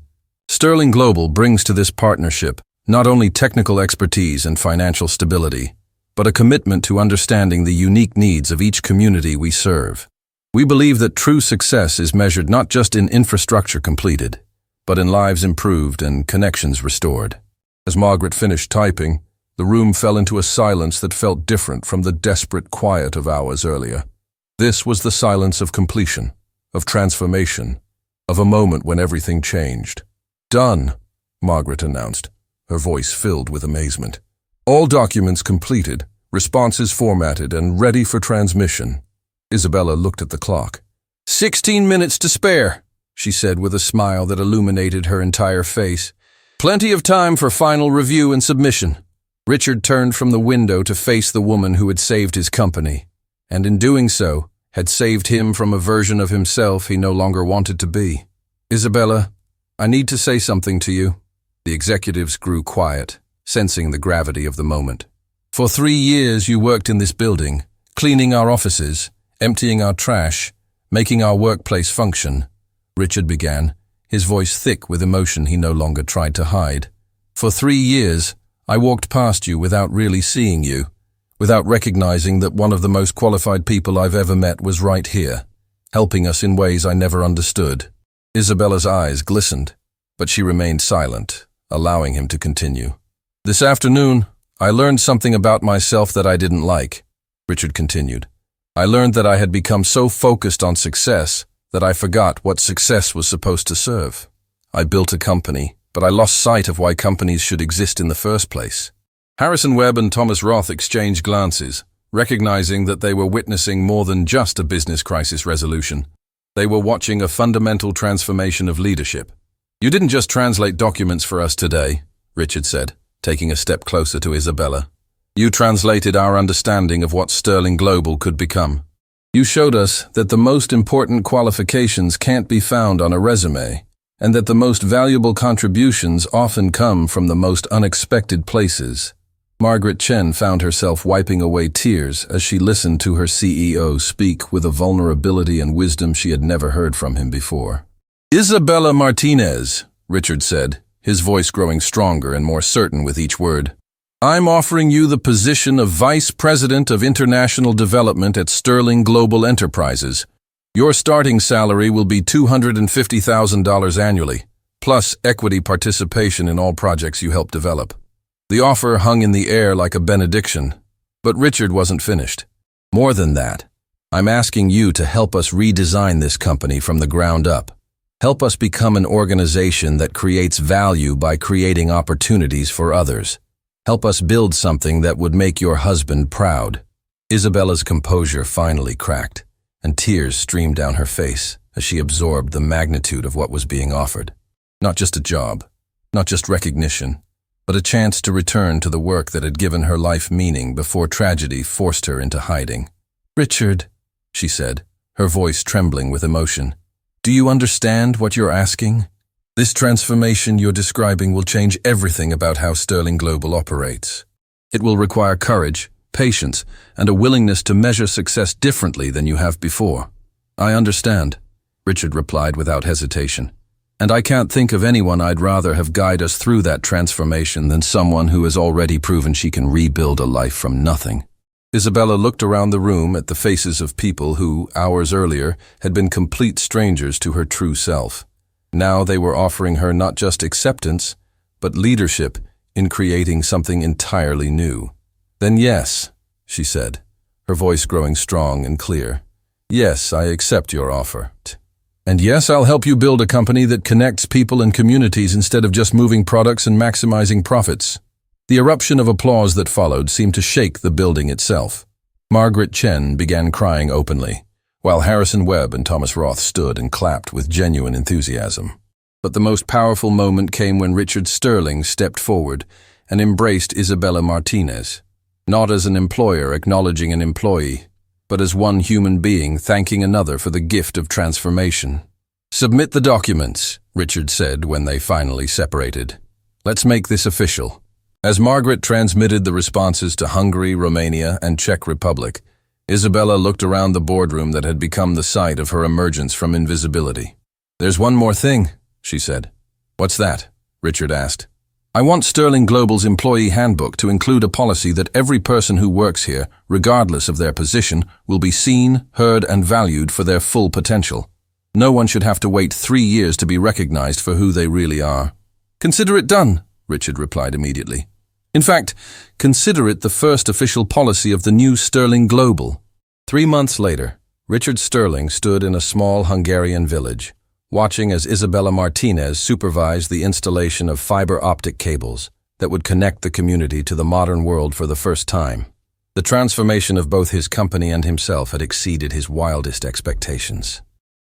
Sterling Global brings to this partnership not only technical expertise and financial stability, but a commitment to understanding the unique needs of each community we serve. We believe that true success is measured not just in infrastructure completed, but in lives improved and connections restored. As Margaret finished typing, the room fell into a silence that felt different from the desperate quiet of hours earlier. This was the silence of completion, of transformation, of a moment when everything changed. Done, Margaret announced, her voice filled with amazement. All documents completed, responses formatted, and ready for transmission. Isabella looked at the clock. 16 minutes to spare, she said with a smile that illuminated her entire face. Plenty of time for final review and submission. Richard turned from the window to face the woman who had saved his company, and in doing so, had saved him from a version of himself he no longer wanted to be. Isabella, I need to say something to you. The executives grew quiet, sensing the gravity of the moment. For 3 years you worked in this building, cleaning our offices, emptying our trash, making our workplace function. Richard began, his voice thick with emotion he no longer tried to hide. For 3 years, I walked past you without really seeing you, without recognizing that one of the most qualified people I've ever met was right here, helping us in ways I never understood. Isabella's eyes glistened, but she remained silent, allowing him to continue. This afternoon, I learned something about myself that I didn't like, Richard continued. I learned that I had become so focused on success that I forgot what success was supposed to serve. I built a company, but I lost sight of why companies should exist in the first place. Harrison Webb and Thomas Roth exchanged glances, recognizing that they were witnessing more than just a business crisis resolution. They were watching a fundamental transformation of leadership. "You didn't just translate documents for us today," Richard said, taking a step closer to Isabella. "You translated our understanding of what Sterling Global could become. You showed us that the most important qualifications can't be found on a resume, and that the most valuable contributions often come from the most unexpected places." Margaret Chen found herself wiping away tears as she listened to her CEO speak with a vulnerability and wisdom she had never heard from him before. "Isabella Martinez," Richard said, his voice growing stronger and more certain with each word. "I'm offering you the position of Vice President of International Development at Sterling Global Enterprises. Your starting salary will be $250,000 annually, plus equity participation in all projects you help develop." The offer hung in the air like a benediction, but Richard wasn't finished. "More than that, I'm asking you to help us redesign this company from the ground up. Help us become an organization that creates value by creating opportunities for others. Help us build something that would make your husband proud." Isabella's composure finally cracked, and tears streamed down her face as she absorbed the magnitude of what was being offered. Not just a job, not just recognition, but a chance to return to the work that had given her life meaning before tragedy forced her into hiding. "Richard," she said, her voice trembling with emotion, "do you understand what you're asking? This transformation you're describing will change everything about how Sterling Global operates. It will require courage, patience, and a willingness to measure success differently than you have before." "I understand," Richard replied without hesitation. "And I can't think of anyone I'd rather have guide us through that transformation than someone who has already proven she can rebuild a life from nothing." Isabella looked around the room at the faces of people who, hours earlier, had been complete strangers to her true self. Now they were offering her not just acceptance, but leadership in creating something entirely new. "Then yes," she said, her voice growing strong and clear. "Yes, I accept your offer. And yes, I'll help you build a company that connects people and communities instead of just moving products and maximizing profits." The eruption of applause that followed seemed to shake the building itself. Margaret Chen began crying openly, while Harrison Webb and Thomas Roth stood and clapped with genuine enthusiasm. But the most powerful moment came when Richard Sterling stepped forward and embraced Isabella Martinez, not as an employer acknowledging an employee, but as one human being thanking another for the gift of transformation. "Submit the documents," Richard said when they finally separated. "Let's make this official." As Margaret transmitted the responses to Hungary, Romania, and Czech Republic, Isabella looked around the boardroom that had become the site of her emergence from invisibility. "There's one more thing," she said. "What's that?" Richard asked. "I want Sterling Global's employee handbook to include a policy that every person who works here, regardless of their position, will be seen, heard, and valued for their full potential. No one should have to wait 3 years to be recognized for who they really are." "Consider it done," Richard replied immediately. "In fact, consider it the first official policy of the new Sterling Global." 3 months later, Richard Sterling stood in a small Hungarian village, watching as Isabella Martinez supervised the installation of fiber optic cables that would connect the community to the modern world for the first time. The transformation of both his company and himself had exceeded his wildest expectations.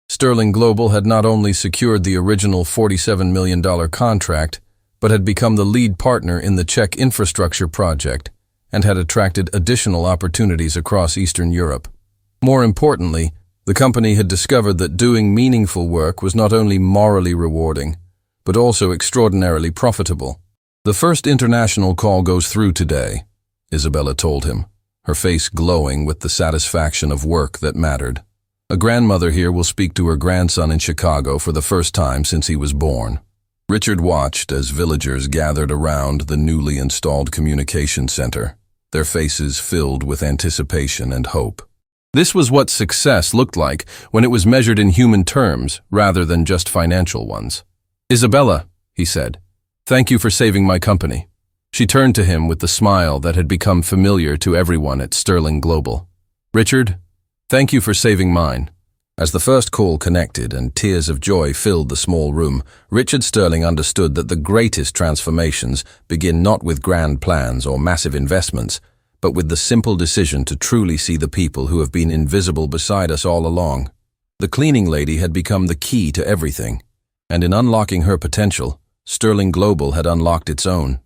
Sterling Global had not only secured the original $47 million contract, but had become the lead partner in the Czech infrastructure project and had attracted additional opportunities across Eastern Europe. More importantly, the company had discovered that doing meaningful work was not only morally rewarding, but also extraordinarily profitable. "The first international call goes through today," Isabella told him, her face glowing with the satisfaction of work that mattered. "A grandmother here will speak to her grandson in Chicago for the first time since he was born." Richard watched as villagers gathered around the newly installed communication center, their faces filled with anticipation and hope. This was what success looked like when it was measured in human terms rather than just financial ones. "Isabella," he said, "thank you for saving my company." She turned to him with the smile that had become familiar to everyone at Sterling Global. "Richard, thank you for saving mine. As the first call connected and tears of joy filled the small room, Richard Sterling understood that the greatest transformations begin not with grand plans or massive investments, but with the simple decision to truly see the people who have been invisible beside us all along. The cleaning lady had become the key to everything, and in unlocking her potential, Sterling Global had unlocked its own.